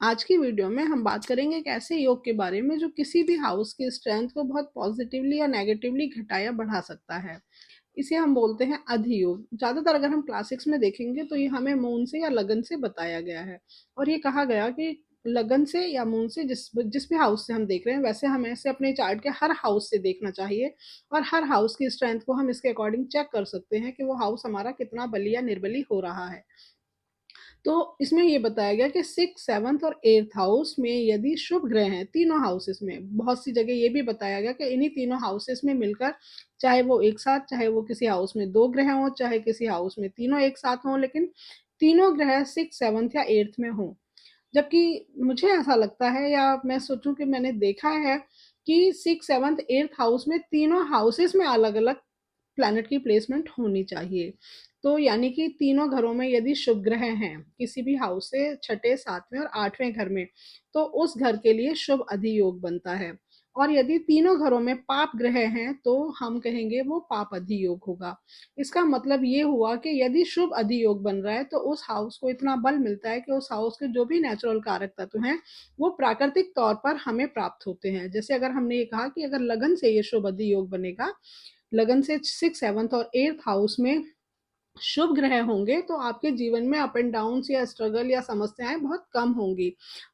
आज की वीडियो में हम बात करेंगे एक ऐसे योग के बारे में जो किसी भी हाउस की स्ट्रेंथ को बहुत पॉजिटिवली या नेगेटिवली घटा या बढ़ा सकता है। इसे हम बोलते हैं अधियोग। ज़्यादातर अगर हम क्लासिक्स में देखेंगे तो ये हमें मून से या लगन से बताया गया है, और ये कहा गया कि लगन से या मून से जिस जिस भी हाउस से हम देख रहे हैं, वैसे हमें इसे अपने चार्ट के हर हाउस से देखना चाहिए, और हर हाउस की स्ट्रेंथ को हम इसके अकॉर्डिंग चेक कर सकते हैं कि वो हाउस हमारा कितना बली या निर्बली हो रहा है। तो इसमें ये बताया गया कि सिक्स सेवन्थ और एट्थ हाउस में यदि शुभ ग्रह हैं तीनों हाउसेस में, बहुत सी जगह ये भी बताया गया कि इन्हीं तीनों हाउसेस में मिलकर, चाहे वो एक साथ, चाहे वो किसी हाउस में दो ग्रह हों, चाहे किसी हाउस में तीनों एक साथ हों, लेकिन तीनों ग्रह सिक्स सेवन्थ या एट्थ में हों। जबकि मुझे ऐसा लगता है, या मैं सोचूं कि मैंने देखा है कि सिक्स सेवन्थ एट्थ हाउस में तीनों हाउसेस में अलग अलग प्लैनेट की प्लेसमेंट होनी चाहिए। तो यानी कि तीनों घरों में यदि शुभ ग्रह हैं किसी भी हाउस से छठे सातवें और आठवें घर में, तो उस घर के लिए शुभ अधियोग बनता है। और यदि तीनों घरों में पाप ग्रह हैं तो हम कहेंगे वो पाप अधियोग होगा। इसका मतलब ये हुआ कि यदि शुभ अधियोग बन रहा है तो उस हाउस को इतना बल मिलता है कि उस हाउस के जो भी नेचुरल कारक तत्व हैं वो प्राकृतिक तौर पर हमें प्राप्त होते हैं। जैसे अगर हमने ये कहा कि अगर लगन से ये शुभ अधियोग बनेगा, लगन से सिक्स सेवन्थ और एट्थ हाउस में शुभ ग्रह होंगे, तो आपके जीवन में अप एंड डाउन या स्ट्रगल या समस्याएं बहुत कम होंगी।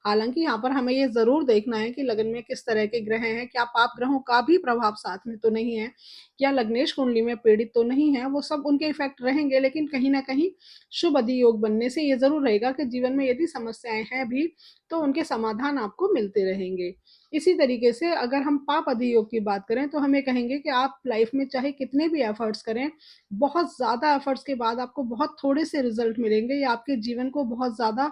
हालांकि यहाँ पर हमें ये जरूर देखना है कि लगन में किस तरह के ग्रह हैं, क्या पाप ग्रहों का भी प्रभाव साथ में तो नहीं है, क्या लग्नेश कुंडली में पीड़ित तो नहीं है। वो सब उनके इफेक्ट रहेंगे, लेकिन कहीं ना कहीं शुभ अधियोग बनने से ये जरूर रहेगा कि जीवन में यदि समस्याएं हैं भी तो उनके समाधान आपको मिलते रहेंगे। इसी तरीके से अगर हम पाप अधियोग की बात करें तो हमें कहेंगे कि आप लाइफ में चाहे कितने भी एफर्ट्स करें, बहुत ज़्यादा एफर्ट्स के बाद आपको बहुत थोड़े से रिजल्ट मिलेंगे, या आपके जीवन को बहुत ज़्यादा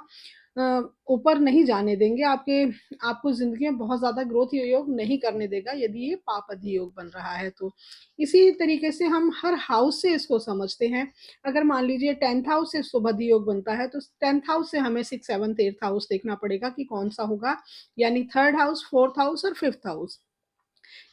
ऊपर नहीं जाने देंगे, आपके आपको जिंदगी में बहुत ज़्यादा ग्रोथ योग नहीं करने देगा यदि ये पाप अधियोग बन रहा है तो। इसी तरीके से हम हर हाउस से इसको समझते हैं। अगर मान लीजिए टेंथ हाउस से शुभ अधियोग बनता है तो टेंथ हाउस से हमें सिक्स सेवन्थ एट्थ हाउस देखना पड़ेगा कि कौन सा होगा, यानी थर्ड हाउस, फोर्थ हाउस और फिफ्थ हाउस।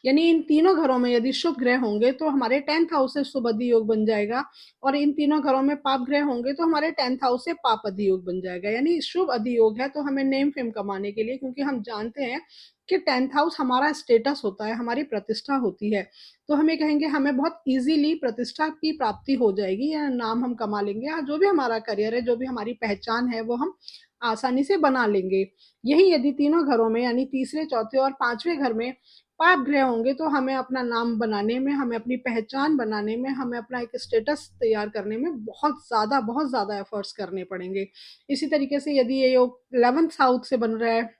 यानी इन तीनों घरों में यदि शुभ ग्रह होंगे तो हमारे टेंथ हाउस से शुभ अधियोग बन जाएगा, और इन तीनों घरों में पाप ग्रह होंगे तो हमारे टेंथ हाउस से पाप अधियोग बन जाएगा। यानी शुभ अधियोग है तो हमें नेम फेम कमाने के लिए, क्योंकि हम जानते हैं कि टेंथ हाउस हमारा स्टेटस होता है, हमारी प्रतिष्ठा होती है, तो हमें कहेंगे हमें बहुत इजीली प्रतिष्ठा की प्राप्ति हो जाएगी, या नाम हम कमा लेंगे, या जो भी हमारा करियर है, जो भी हमारी पहचान है, वो हम आसानी से बना लेंगे। यही यदि तीनों घरों में, यानी तीसरे, चौथे और पांचवें घर में पाप ग्रह होंगे तो हमें अपना नाम बनाने में, हमें अपनी पहचान बनाने में, हमें अपना एक स्टेटस तैयार करने में बहुत ज़्यादा एफर्ट्स करने पड़ेंगे। इसी तरीके से यदि ये योग 11th हाउस से बन रहा है,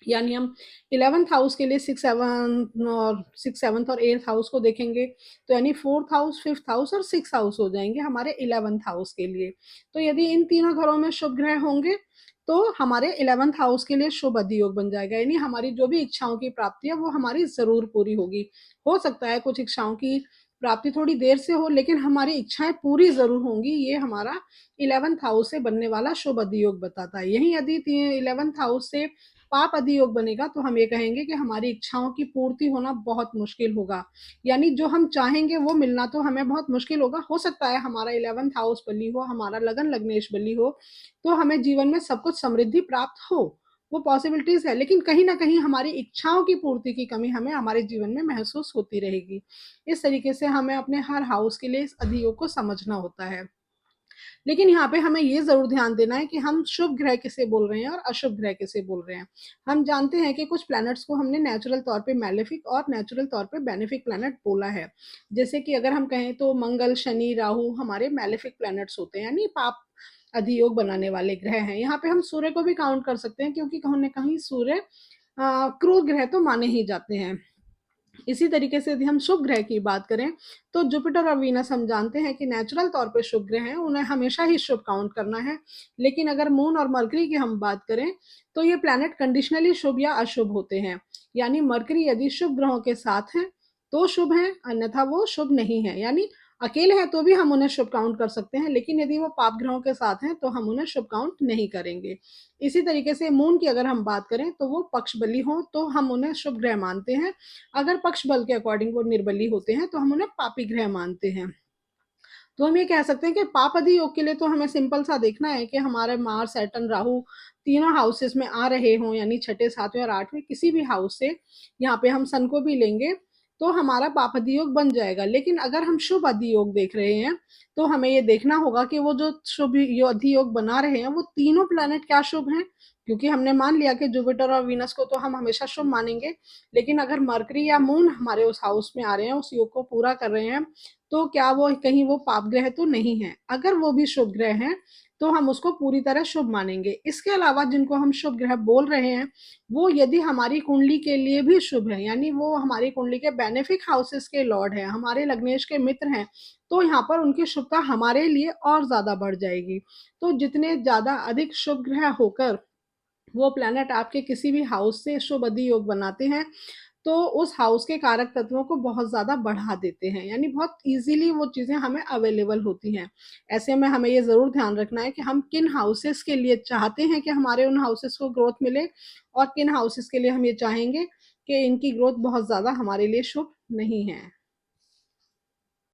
यानी हम 11th हाउस के लिए सिक्स सेवन्थ और एट्थ हाउस को देखेंगे, तो यानी फोर्थ हाउस, फिफ्थ हाउस और सिक्स हाउस हो जाएंगे हमारे 11th हाउस के लिए। तो यदि इन तीनों घरों में शुभ ग्रह होंगे तो हमारे 11th हाउस के लिए शुभ अधियोग बन जाएगा, यानी हमारी जो भी इच्छाओं की प्राप्ति है वो हमारी जरूर पूरी होगी। हो सकता है कुछ इच्छाओं की प्राप्ति थोड़ी देर से हो, लेकिन हमारी इच्छाएं पूरी जरूर होंगी। ये हमारा 11th हाउस से बनने वाला शुभ अधियोग बताता है। यही यदि 11th हाउस से पाप अधियोग बनेगा तो हम ये कहेंगे कि हमारी इच्छाओं की पूर्ति होना बहुत मुश्किल होगा, यानी जो हम चाहेंगे वो मिलना तो हमें बहुत मुश्किल होगा। हो सकता है हमारा 11th हाउस बली हो, हमारा लगन लग्नेश बली हो, तो हमें जीवन में सब कुछ समृद्धि प्राप्त हो, वो पॉसिबिलिटीज है, लेकिन कहीं ना कहीं हमारी इच्छाओं की पूर्ति की कमी हमें हमारे जीवन में महसूस होती रहेगी। इस तरीके से हमें अपने हर हाउस के लिए इस अधियोग को समझना होता है। लेकिन यहाँ पे हमें ये जरूर ध्यान देना है कि हम शुभ ग्रह किसे बोल रहे हैं और अशुभ ग्रह किसे बोल रहे हैं। हम जानते हैं कि कुछ प्लैनेट्स को हमने नेचुरल तौर पे मैलेफिक और नेचुरल तौर पे बेनिफिक प्लैनेट बोला है। जैसे कि अगर हम कहें तो मंगल, शनि, राहु हमारे मैलेफिक प्लैनेट्स होते हैं, यानी पाप अधियोग बनाने वाले ग्रह हैं। यहाँ पे हम सूर्य को भी काउंट कर सकते हैं, क्योंकि कहीं ना कहीं सूर्य क्रूर ग्रह तो माने ही जाते हैं। इसी तरीके से यदि हम शुभ ग्रह की बात करें तो जुपिटर और वीनस हम जानते हैं कि नेचुरल तौर पे शुभ ग्रह हैं, उन्हें हमेशा ही शुभ काउंट करना है। लेकिन अगर मून और मरकरी की हम बात करें तो ये प्लैनेट कंडीशनली शुभ या अशुभ होते हैं। यानी मरकरी यदि शुभ ग्रहों के साथ हैं तो शुभ है, अन्यथा वो शुभ नहीं है। यानी अकेले हैं तो भी हम उन्हें शुभ काउंट कर सकते हैं, लेकिन यदि वो पाप ग्रहों के साथ हैं तो हम उन्हें शुभ काउंट नहीं करेंगे। इसी तरीके से मून की अगर हम बात करें तो वो पक्ष बली हो तो हम उन्हें शुभ ग्रह मानते हैं, अगर पक्ष बल के अकॉर्डिंग वो निर्बली होते हैं तो हम उन्हें पापी ग्रह मानते हैं। तो हम ये कह सकते हैं कि पाप अधि योग के लिए तो हमें सिंपल सा देखना है कि हमारे मार्स, सैटर्न, राहु तीनों हाउसेस में आ रहे हों, यानी छठे, सातवें और आठवें किसी भी हाउस से, यहाँ पे हम सन को भी लेंगे, तो हमारा पाप अधि योग बन जाएगा। लेकिन अगर हम शुभ अधि योग देख रहे हैं, तो हमें ये देखना होगा कि वो जो शुभ अधि योग बना रहे हैं वो तीनों प्लैनेट क्या शुभ हैं, क्योंकि हमने मान लिया कि जुपिटर और वीनस को तो हम हमेशा शुभ मानेंगे, लेकिन अगर मरकरी या मून हमारे उस हाउस में आ रहे हैं, उस योग को पूरा कर रहे हैं, तो क्या वो कहीं वो पाप ग्रह तो नहीं है। अगर वो भी शुभ ग्रह हैं, तो हम उसको पूरी तरह शुभ मानेंगे। इसके अलावा जिनको हम शुभ ग्रह बोल रहे हैं, वो यदि हमारी कुंडली के लिए भी शुभ है, यानी वो हमारी कुंडली के बेनिफिक हाउसेस के लॉर्ड हैं, हमारे लग्नेश के मित्र हैं, तो यहाँ पर उनकी शुभता हमारे लिए और ज्यादा बढ़ जाएगी। तो जितने ज्यादा अधिक शुभ ग्रह होकर वो प्लैनेट आपके किसी भी हाउस से शुभ अधि योग बनाते हैं, तो उस हाउस के कारक तत्वों को बहुत ज़्यादा बढ़ा देते हैं, यानी बहुत ईजिली वो चीज़ें हमें अवेलेबल होती हैं। ऐसे में हमें ये ज़रूर ध्यान रखना है कि हम किन हाउसेस के लिए चाहते हैं कि हमारे उन हाउसेस को ग्रोथ मिले, और किन हाउसेस के लिए हम ये चाहेंगे कि इनकी ग्रोथ बहुत ज़्यादा हमारे लिए शुभ नहीं है।